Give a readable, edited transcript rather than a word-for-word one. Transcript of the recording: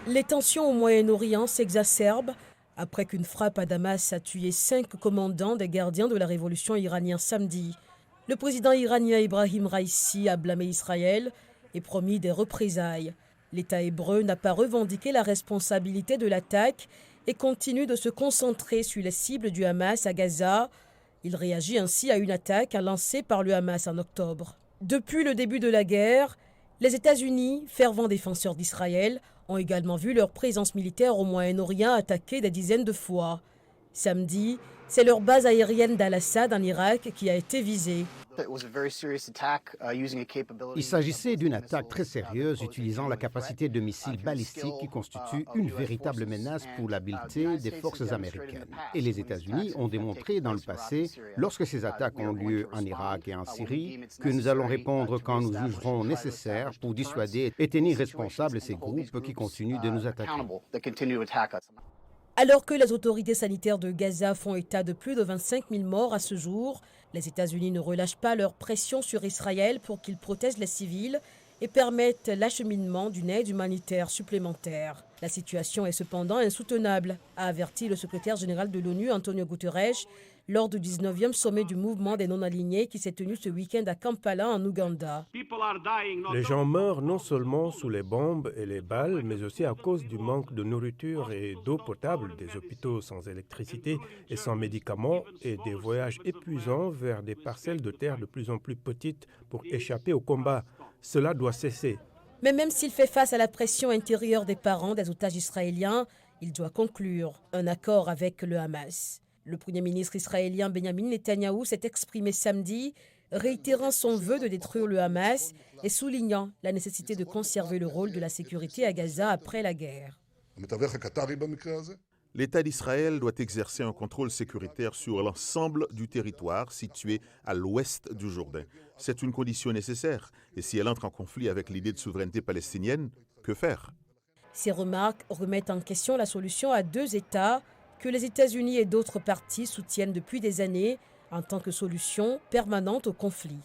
Les tensions au Moyen-Orient s'exacerbent après qu'une frappe à Damas a tué 5 commandants des gardiens de la révolution iranienne samedi. Le président iranien Ibrahim Raïssi a blâmé Israël et promis des représailles. L'État hébreu n'a pas revendiqué la responsabilité de l'attaque et continue de se concentrer sur les cibles du Hamas à Gaza. Il réagit ainsi à une attaque lancée par le Hamas en octobre. Depuis le début de la guerre, les États-Unis, fervents défenseurs d'Israël, ont également vu leur présence militaire au Moyen-Orient attaquée des dizaines de fois. Samedi, c'est leur base aérienne d'Al-Assad en Irak qui a été visée. Il s'agissait d'une attaque très sérieuse utilisant la capacité de missiles balistiques qui constitue une véritable menace pour l'habileté des forces américaines. Et les États-Unis ont démontré dans le passé, lorsque ces attaques ont lieu en Irak et en Syrie, que nous allons répondre quand nous jugerons nécessaire pour dissuader et tenir responsables ces groupes qui continuent de nous attaquer. Alors que les autorités sanitaires de Gaza font état de plus de 25 000 morts à ce jour, les États-Unis ne relâchent pas leur pression sur Israël pour qu'il protège les civils et permette l'acheminement d'une aide humanitaire supplémentaire. La situation est cependant insoutenable, a averti le secrétaire général de l'ONU, Antonio Guterres, lors du 19e sommet du mouvement des non-alignés qui s'est tenu ce week-end à Kampala, en Ouganda. Les gens meurent non seulement sous les bombes et les balles, mais aussi à cause du manque de nourriture et d'eau potable, des hôpitaux sans électricité et sans médicaments et des voyages épuisants vers des parcelles de terre de plus en plus petites pour échapper au combat. Cela doit cesser. Mais même s'il fait face à la pression intérieure des parents des otages israéliens, il doit conclure un accord avec le Hamas. Le Premier ministre israélien Benjamin Netanyahou s'est exprimé samedi, réitérant son vœu de détruire le Hamas et soulignant la nécessité de conserver le rôle de la sécurité à Gaza après la guerre. L'État d'Israël doit exercer un contrôle sécuritaire sur l'ensemble du territoire situé à l'ouest du Jourdain. C'est une condition nécessaire. Et si elle entre en conflit avec l'idée de souveraineté palestinienne, que faire? Ces remarques remettent en question la solution à 2 États que les États-Unis et d'autres parties soutiennent depuis des années en tant que solution permanente au conflit.